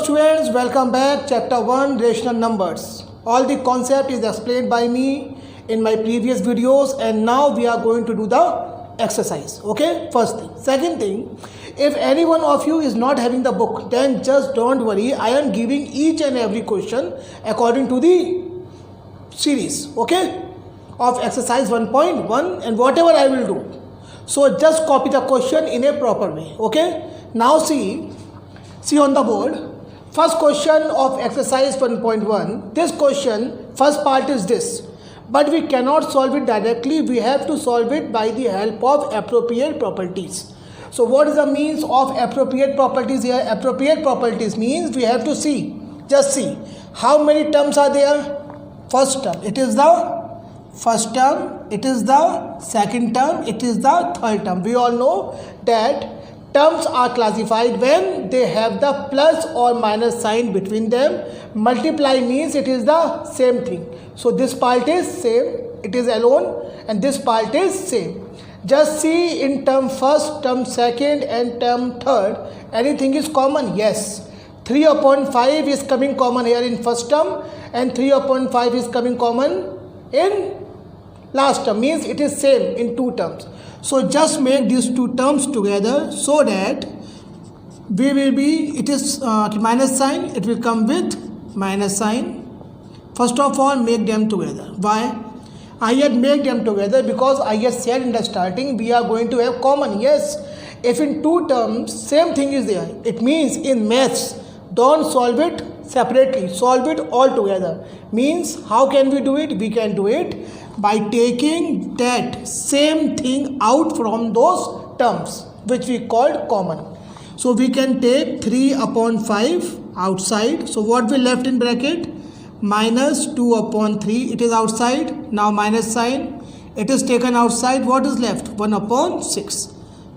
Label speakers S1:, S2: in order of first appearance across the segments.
S1: students, welcome back. Chapter 1, Rational Numbers. All the concept is explained by me in my previous videos, and now we are going to do the exercise. Okay, first thing. Second thing, if any one of you is not having the book, then just don't worry. I am giving each and every question according to the series, okay, of exercise 1.1 and whatever I will do. So just copy the question in a proper way. Okay, now see on the board. First question of exercise 1.1. This question, first part is this, but we cannot solve it directly. We have to solve it by the help of appropriate properties. So what is the means of appropriate properties here? Appropriate properties means we have to see, just see how many terms are there. First term, it is the first term, it is the second term, it is the third term. We all know that terms are classified when they have the plus or minus sign between them. Multiply means it is the same thing. So this part is same, it is alone, and this part is same. Just see in term first, term second and term third, anything is common? Yes. 3 upon 5 is coming common here in first term, and 3 upon 5 is coming common in last term, means it is same in two terms. So just make these two terms together so that we will be, it is minus sign, it will come with minus sign. First of all, make them together. Why? I had make them together because I had said in the starting we are going to have common. Yes, if in two terms same thing is there, it means in maths don't solve it separately, solve it all together. Means how can we do it? We can do it by taking that same thing out from those terms which we called common. So we can take 3 upon 5 outside. So what will left in bracket? Minus 2 upon 3. It is outside. Now minus sign. It is taken outside. What is left? 1 upon 6.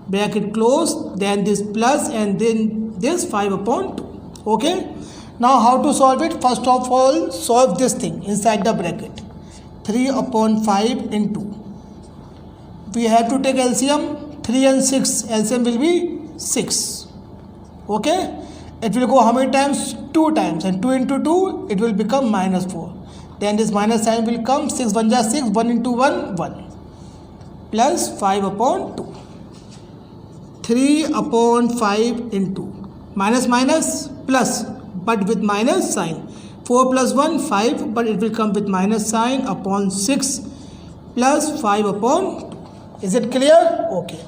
S1: Bracket closed. Then this plus and then this 5 upon 2. Okay. Now how to solve it? First of all, solve this thing inside the bracket. 3 upon 5 into. We have to take LCM. 3 and 6. LCM will be 6. Okay. It will go how many times? 2 times. And 2 into 2, it will become minus 4. Then this minus sign will come. 6 1 ja 6. 1 into 1, 1. Plus 5 upon 2. 3 upon 5 into. Minus minus plus, but with minus sign. 4 plus 1, 5, but it will come with minus sign upon 6 plus 5 upon 2. Is it clear? Okay.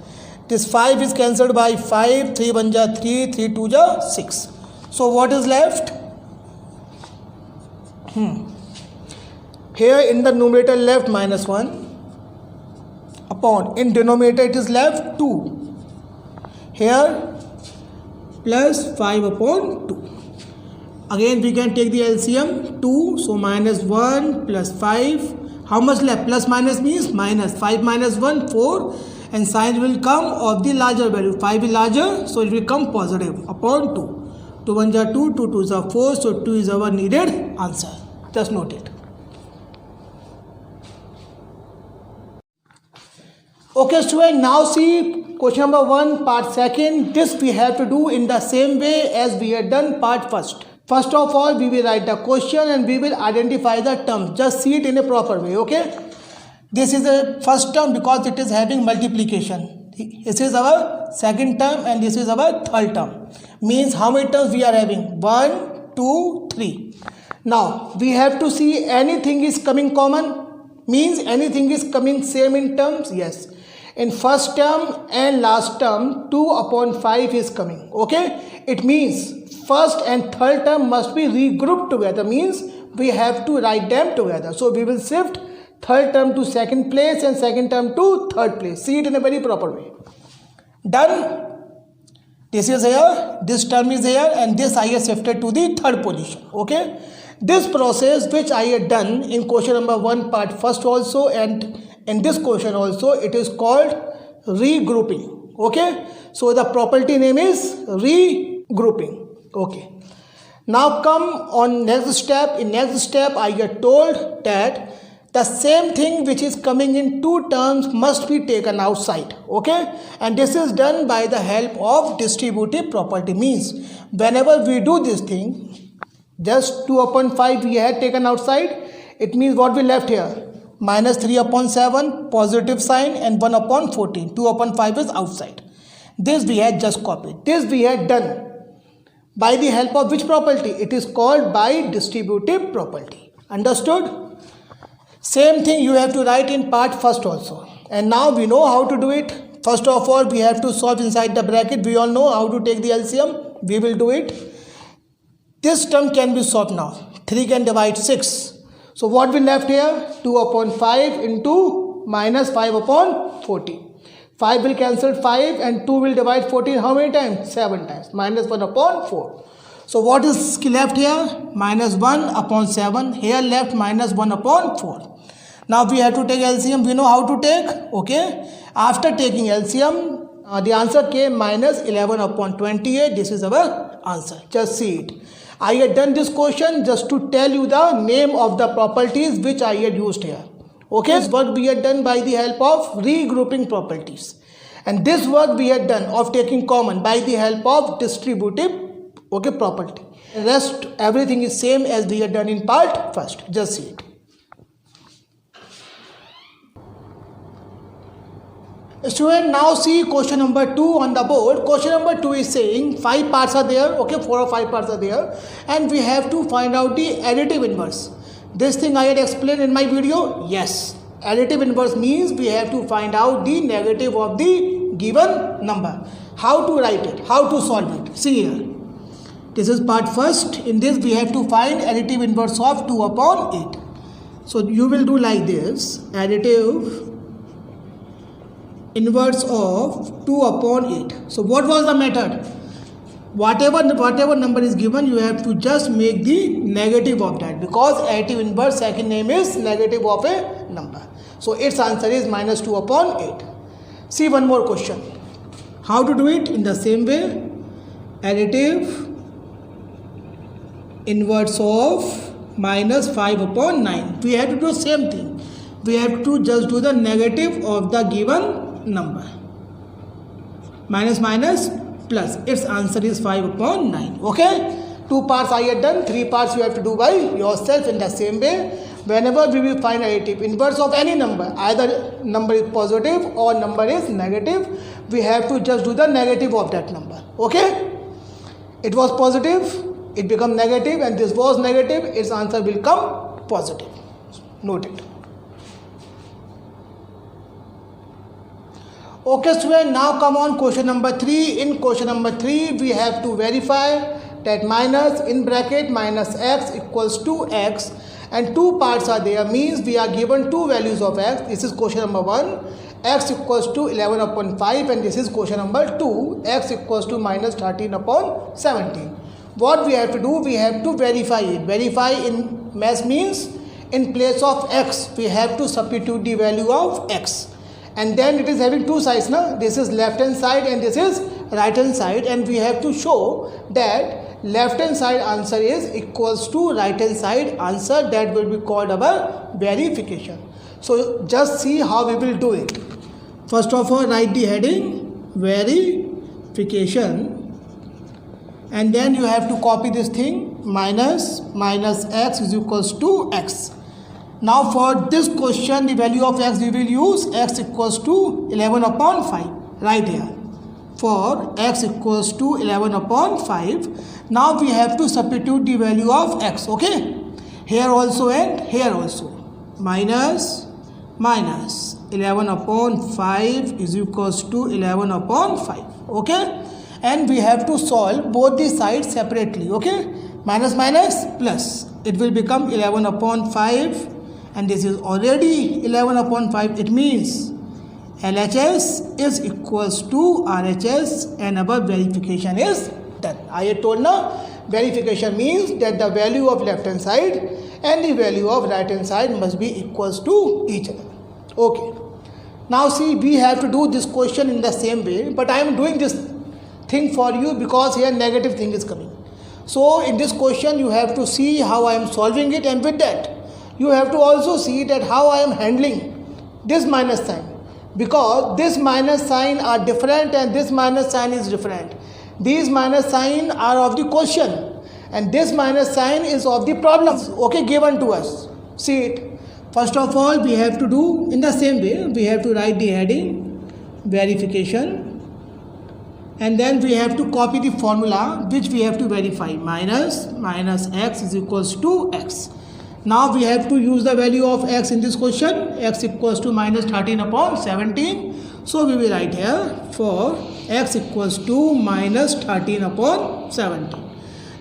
S1: This 5 is cancelled by 5, 3 1 ja 3, 3 2 ja 6. So what is left? Here in the numerator left minus 1 upon, in denominator it is left 2. Here plus 5 upon 2. Again we can take the LCM 2, so minus 1 plus 5. How much left? Plus minus means minus. 5 minus 1, 4, and sign will come of the larger value. 5 is larger, so it will come positive upon 2. 2 1 ja 2, 2 2 is 4, so 2 is our needed answer. Just note it. Okay student, now see question number 1 part second. This we have to do in the same way as we had done part first. First of all, we will write the question and we will identify the terms. Just see it in a proper way, okay? This is the first term because it is having multiplication. This is our second term and this is our third term. Means how many terms we are having? 1, 2, 3. Now, we have to see anything is coming common. Means anything is coming same in terms. Yes. In first term and last term, 2 upon 5 is coming. Okay? It means first and third term must be regrouped together. Means we have to write them together. So we will shift third term to second place and second term to third place. See it in a very proper way. Done. This is here, this term is here, and this I have shifted to the third position. Okay. This process which I had done in question number 1 part first also and in this question also, it is called regrouping. Okay. So the property name is regrouping. Okay. Now come on next step. In next step, I get told that the same thing which is coming in two terms must be taken outside. Okay, and this is done by the help of distributive property. Means whenever we do this thing, just 2 upon 5 we had taken outside, it means what we left here, minus 3 upon 7 positive sign and 1 upon 14. 2 upon 5 is outside. This we had just copied. This we had done by the help of which property? It is called by distributive property. Understood? Same thing you have to write in part first also. And now we know how to do it. First of all, we have to solve inside the bracket. We all know how to take the LCM. We will do it. This term can be solved now. 3 can divide 6. So what we left here? 2 upon 5 into minus 5 upon 14. 5 will cancel 5 and 2 will divide 14 how many times? 7 times. Minus 1 upon 4. So what is left here? Minus 1 upon 7. Here left minus 1 upon 4. Now we have to take LCM. We know how to take. Okay. After taking LCM, the answer came minus 11 upon 28. This is our answer. Just see it. I had done this question just to tell you the name of the properties which I had used here. Okay. This work we had done by the help of regrouping properties. And this work we had done of taking common by the help of distributive property. Rest everything is same as we had done in part first. Just see it. Student, now see question number 2 on the board. Question number 2 is saying 5 parts are there. Okay, 4 or 5 parts are there. And we have to find out the additive inverse. This thing I had explained in my video. Yes. Additive inverse means we have to find out the negative of the given number. How to write it? How to solve it? See here. This is part first. In this we have to find additive inverse of 2 upon 8. So you will do like this. Additive inverse of 2 upon 8. So what was the method? Whatever number is given, you have to just make the negative of that, because additive inverse second name is negative of a number. So its answer is minus 2 upon 8. See one more question. How to do it? In the same way, additive inverse of minus 5 upon 9. We have to do the same thing. We have to just do the negative of the given number. Minus minus plus. Its answer is 5 upon 9. Okay? 2 parts I had done. 3 parts you have to do by yourself in the same way. Whenever we will find additive inverse of any number, either number is positive or number is negative, we have to just do the negative of that number. Okay? It was positive, it become negative, and this was negative, its answer will come positive. Note it. Okay student, now come on question number 3. In question number 3, we have to verify that minus in bracket minus x equals to x, and 2 parts are there, means we are given 2 values of x. This is question number 1, x equals to 11 upon 5, and this is question number 2, x equals to minus 13 upon 17. What we have to do? We have to verify it. Verify in math means in place of x, we have to substitute the value of x. And then it is having 2 sides. Na? This is left hand side and this is right hand side, and we have to show that left hand side answer is equals to right hand side answer. That will be called our verification. So just see how we will do it. First of all, write the heading verification, and then you have to copy this thing, minus x is equals to x. Now for this question, the value of x we will use x equals to 11 upon 5 right here. For x equals to 11 upon 5, now we have to substitute the value of x. Okay, here also and here also. Minus 11 upon 5 is equals to 11 upon 5. Okay, and we have to solve both the sides separately. Okay, minus plus, it will become 11 upon 5. And this is already 11 upon 5. It means LHS is equals to RHS, and our verification is done. I had told now, verification means that the value of left hand side and the value of right hand side must be equals to each other. Okay. Now see, we have to do this question in the same way, but I am doing this thing for you because here negative thing is coming. So in this question you have to see how I am solving it, and with that you have to also see that how I am handling this minus sign, because this minus sign are different and this minus sign is different. These minus sign are of the question and this minus sign is of the problems, okay, given to us. See it. First of all, we have to do in the same way. We have to write the heading, verification, and then we have to copy the formula which we have to verify. Minus x is equals to x. Now we have to use the value of x in this question. X equals to minus 13 upon 17. So we will write here for x equals to minus 13 upon 17.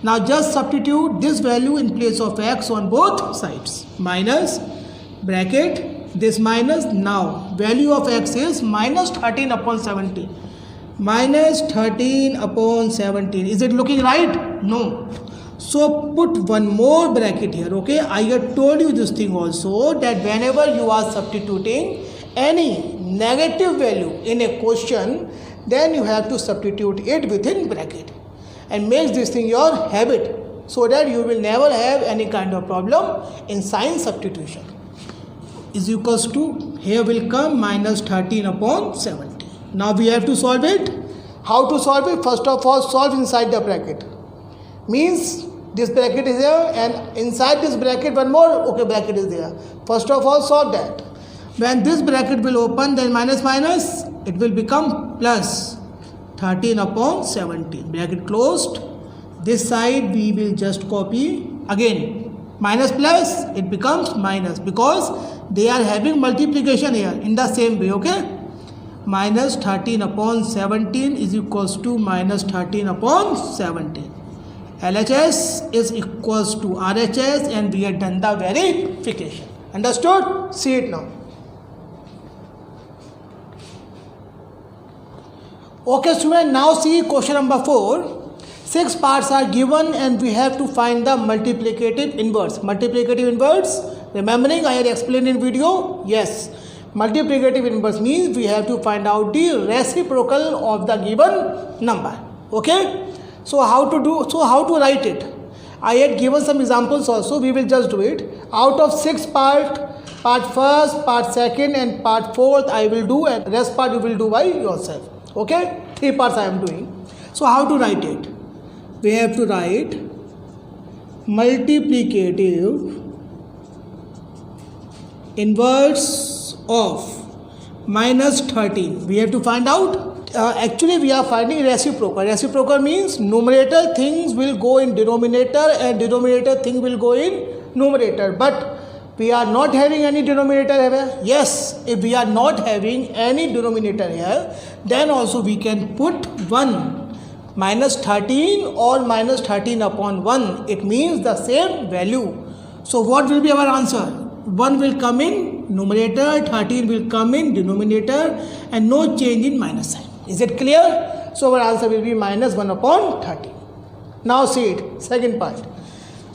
S1: Now just substitute this value in place of x on both sides. Minus bracket this minus. Now value of x is minus 13 upon 17. Minus 13 upon 17. Is it looking right? No. So put one more bracket here, okay? I had told you this thing also, that whenever you are substituting any negative value in a question, then you have to substitute it within bracket and make this thing your habit so that you will never have any kind of problem in sign substitution. Is equals to, here will come minus 13 upon 17. Now we have to solve it. How to solve it? First of all, solve inside the bracket. Means this bracket is here and inside this bracket one more bracket is there. First of all, solve that. When this bracket will open, then minus minus, it will become plus 13 upon 17. Bracket closed. This side we will just copy again. Minus plus, it becomes minus because they are having multiplication here in the same way, okay? Minus 13 upon 17 is equals to minus 13 upon 17. LHS is equals to RHS and we have done the verification. Understood? See it now. Okay student, now see question number 4. 6 parts are given and we have to find the multiplicative inverse. Multiplicative inverse, remembering I had explained in video? Yes. Multiplicative inverse means we have to find out the reciprocal of the given number. Okay? So how to write it? I had given some examples also. We will just do it. Out of 6 parts, part first, part second and part fourth I will do and rest part you will do by yourself. Okay? 3 parts I am doing. So how to write it? We have to write multiplicative inverse of minus 13. We have to find out. Actually we are finding reciprocal. Reciprocal means numerator things will go in denominator and denominator thing will go in numerator. But we are not having any denominator here. Yes, if we are not having any denominator here, then also we can put 1 minus 13 or minus 13 upon 1. It means the same value. So what will be our answer? 1 will come in numerator, 13 will come in denominator and no change in minus sign. Is it clear? So our answer will be minus 1 upon 13. Now see it. Second part.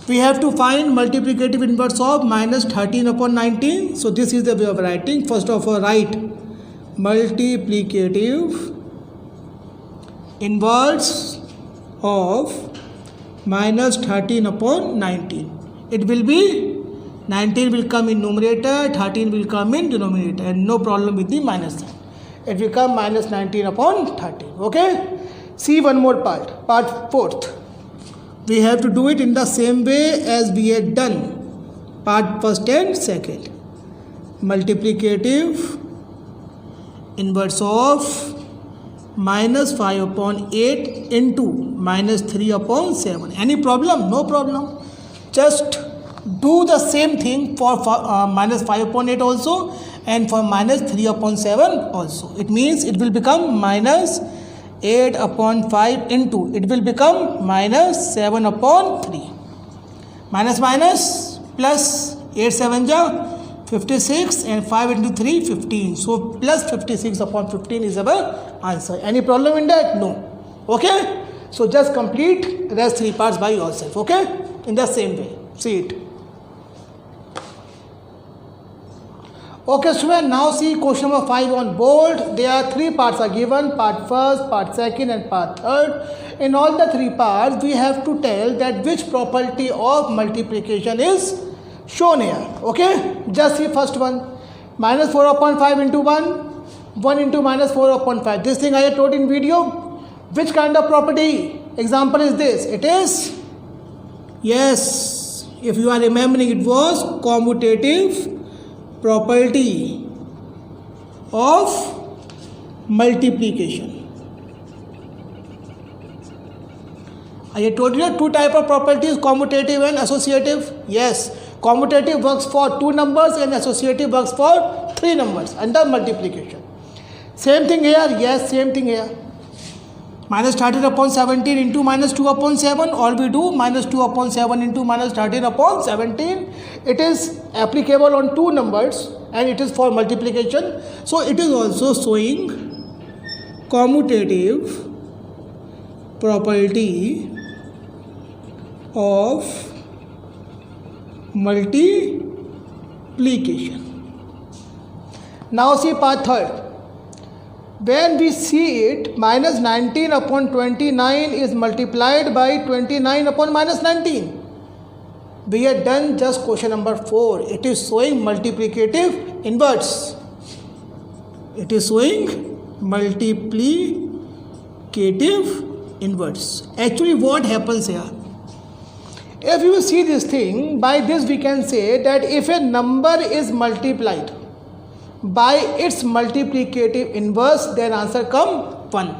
S1: We have to find multiplicative inverse of minus 13 upon 19. So this is the way of writing. First of all, write multiplicative inverse of minus 13 upon 19. It will be 19 will come in numerator, 13 will come in denominator and no problem with the minus sign. It will come minus 19 upon 13. Okay? See one more part. Part fourth. We have to do it in the same way as we had done. Part first and second. Multiplicative inverse of minus 5 upon 8 into minus 3 upon 7. Any problem? No problem. Just do the same thing for minus 5 upon 8 also and for minus 3 upon 7 also. It means it will become minus 8 upon 5 into, it will become minus 7 upon 3. Minus minus plus 8 7 ja 56 and 5 into 3 15. So plus 56 upon 15 is our answer. Any problem in that? No. Okay? So just complete rest 3 parts by yourself. Okay? In the same way. See it. Okay student, now see question number 5 on board. There are 3 parts are given, part first, part second and part third. In all the 3 parts, we have to tell that which property of multiplication is shown here. Okay, just see first one, minus 4 upon 5 into 1, 1 into minus 4 upon 5. This thing I have taught in video. Which kind of property example is this? It is, yes, if you are remembering, it was commutative property of multiplication. I have told you two type of properties, commutative and associative. Yes, commutative works for 2 numbers and associative works for 3 numbers under multiplication. Same thing here. Yes, same thing here. Minus 13 upon 17 into minus 2 upon 7. All we do, minus 2 upon 7 into minus 13 upon 17. It is applicable on 2 numbers and it is for multiplication. So it is also showing commutative property of multiplication. Now see part third. When we see it, minus 19 upon 29 is multiplied by 29 upon minus 19. We have done just question number 4. It is showing multiplicative inverse. It is showing multiplicative inverse. Actually, what happens here? If you see this thing, by this we can say that if a number is multiplied by its multiplicative inverse, then answer come 1.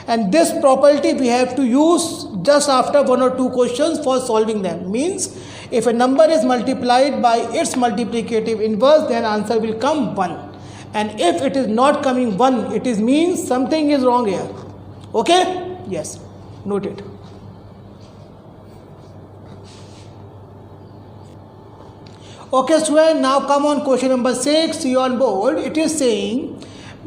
S1: And this property we have to use just after 1 or 2 questions for solving them. Means if a number is multiplied by its multiplicative inverse, then answer will come 1. And if it is not coming 1, it is means something is wrong here. Okay? Yes, note it. Okay, student, now come on question number 6. See on board. It is saying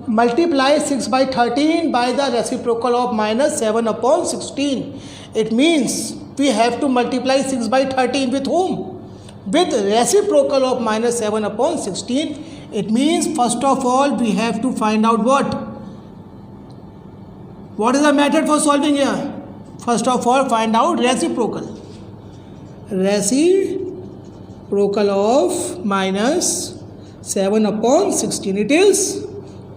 S1: multiply 6 by 13 by the reciprocal of minus 7 upon 16. It means we have to multiply 6 by 13 with whom? With reciprocal of minus 7 upon 16. It means first of all we have to find out what? What is the method for solving here? First of all, find out reciprocal. Reciprocal of minus 7 upon 16. It is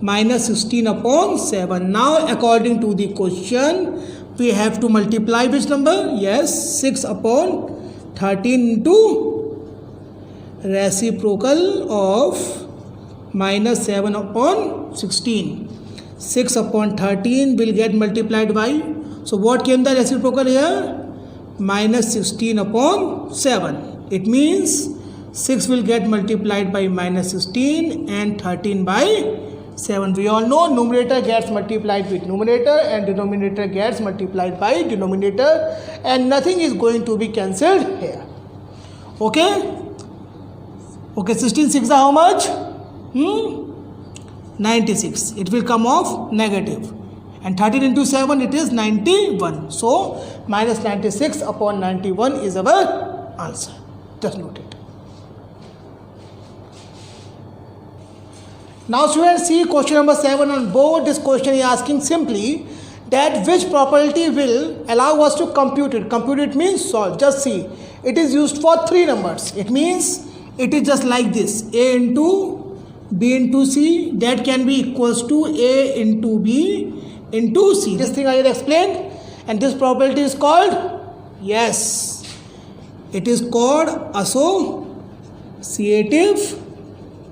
S1: minus 16 upon 7. Now, according to the question, we have to multiply which number? Yes, 6 upon 13 into reciprocal of minus 7 upon 16. 6 upon 13 will get multiplied by, so what came the reciprocal here? Minus 16 upon 7. It means 6 will get multiplied by minus 16 and 13 by 7. We all know numerator gets multiplied with numerator and denominator gets multiplied by denominator, and nothing is going to be cancelled here. Okay? Okay, 16 6 are how much? 96. It will come off negative. And 13 into 7, it is 91. So, minus 96 upon 91 is our answer. Just note it. Now, students, see question number 7 on board. This question is asking simply that which property will allow us to compute it. Compute it means solve. Just see. It is used for 3 numbers. It means it is just like this. A into B into C, that can be equals to A into B into C. This thing I had explained, and this property is called, yes, it is called associative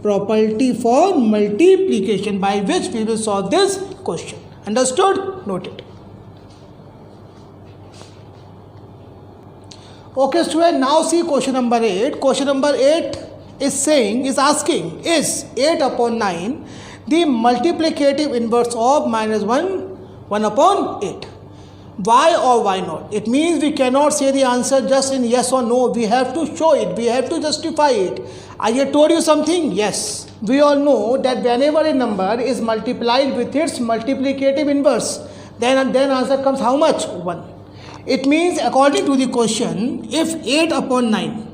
S1: property for multiplication, by which we will solve this question. Understood? Note it. Okay, student, now see question number 8. Question number 8 is asking, is 8 upon 9 the multiplicative inverse of minus 1 upon 8? Why or why not? It means we cannot say the answer just in yes or no. We have to show it. We have to justify it. I have told you something? Yes. We all know that whenever a number is multiplied with its multiplicative inverse, then answer comes how much? 1. It means according to the question, if 8 upon 9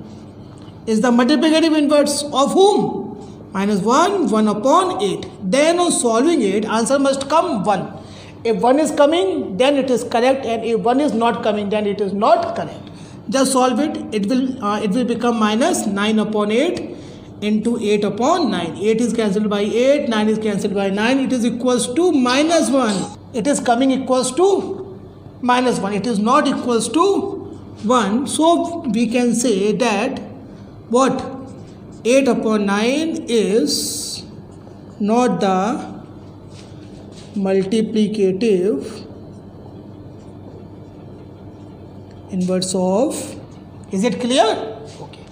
S1: is the multiplicative inverse of whom? Minus 1 upon 8. Then on solving it, answer must come 1. If 1 is coming, then it is correct, and if 1 is not coming, then it is not correct. Just solve it. It will become minus 9 upon 8 into 8 upon 9. 8 is cancelled by 8, 9 is cancelled by 9. It is equals to minus 1. It is coming equals to minus 1. It is not equals to 1. So we can say that what? 8 upon 9 is not the multiplicative inverse of. Is it clear? Okay.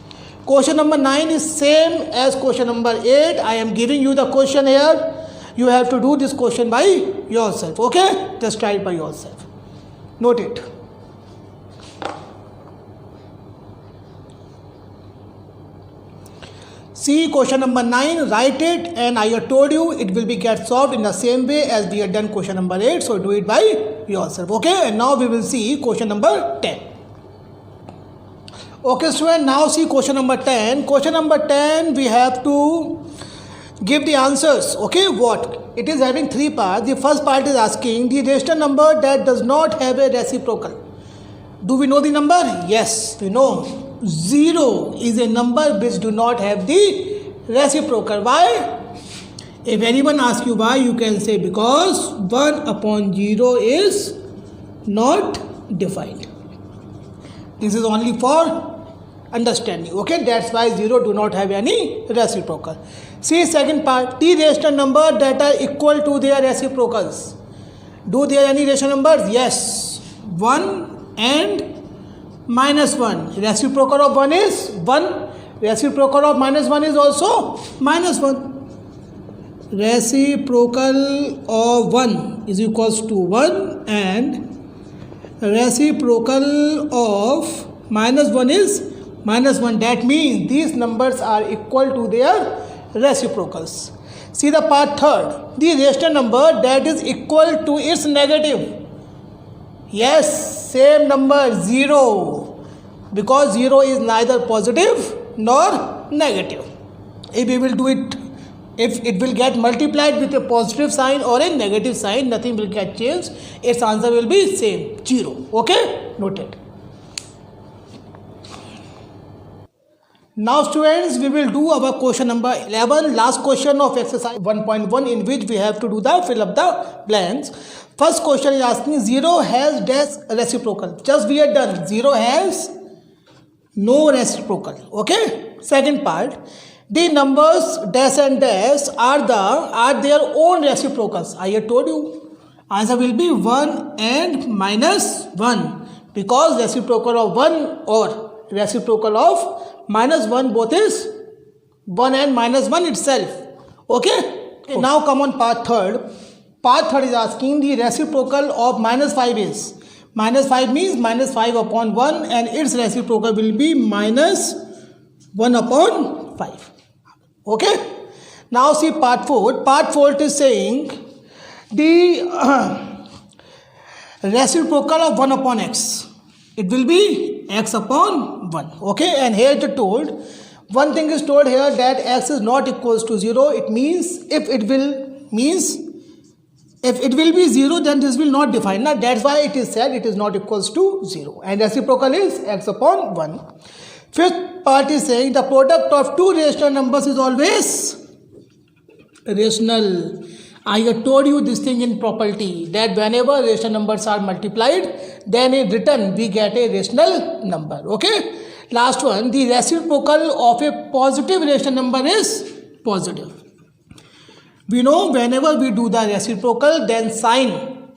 S1: Question number 9 is same as question number 8. I am giving you the question here. You have to do this question by yourself. Okay? Just try it by yourself. Note it. See question number 9, write it, and I have told you it will be get solved in the same way as we have done question number 8. So do it by yourself. Okay? And now we will see question number 10. Okay student, now see question number 10. Question number 10 we have to give the answers. Okay, what? It is having 3 parts. The first part is asking the rational number that does not have a reciprocal. Do we know the number? Yes, we know. 0 is a number which do not have the reciprocal. Why? If anyone asks you why, you can say because 1 upon 0 is not defined. This is only for understanding. Okay, that's why 0 do not have any reciprocal. See second part, the rational number that are equal to their reciprocals. Do there any rational numbers? Yes, 1 and minus 1. Reciprocal of 1 is 1. Reciprocal of minus 1 is also minus 1. Reciprocal of 1 is equals to 1 and reciprocal of minus 1 is minus 1. That means these numbers are equal to their reciprocals. See the part third, the rational number that is equal to its negative. Yes, same number 0, because 0 is neither positive nor negative. If we will do it, if it will get multiplied with a positive sign or a negative sign, nothing will get changed. Its answer will be same, 0. Okay, noted. Now students, we will do our question number 11, last question of exercise 1.1, in which we have to do the fill up the blanks. First question is asking 0 has dash reciprocal. Just we are done. 0 has no reciprocal. Okay. Second part, the numbers dash and dash are their own reciprocals. I have told you. Answer will be 1 and minus 1, because reciprocal of 1 or reciprocal of minus 1 both is 1 and minus 1 itself. Okay. Now come on part third. Part third is asking the reciprocal of minus 5 is. Minus 5 means minus 5 upon 1, and its reciprocal will be minus 1 upon 5. Okay. Now see part 4. Part 4 is saying the reciprocal of 1 upon x. It will be x upon 1. Okay. And here it is told, one thing is told here, that x is not equals to 0. It means if it will be 0, then this will not define. Now that's why it is said it is not equals to 0. And reciprocal is x upon 1. Fifth part is saying the product of two rational numbers is always rational. I have told you this thing in property, that whenever rational numbers are multiplied, then in return we get a rational number. Okay. Last one, the reciprocal of a positive rational number is positive. We know whenever we do the reciprocal, then sign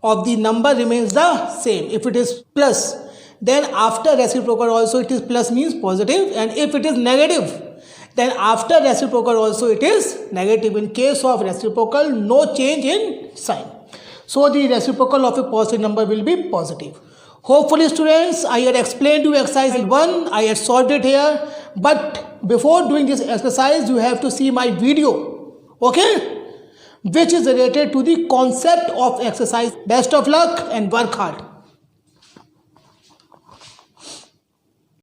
S1: of the number remains the same. If it is plus, then after reciprocal also it is plus means positive, and if it is negative, then after reciprocal also it is negative. In case of reciprocal, no change in sign. So the reciprocal of a positive number will be positive. Hopefully students, I had explained to you exercise 1, I had solved it here, but before doing this exercise, you have to see my video, okay, which is related to the concept of exercise. Best of luck and work hard.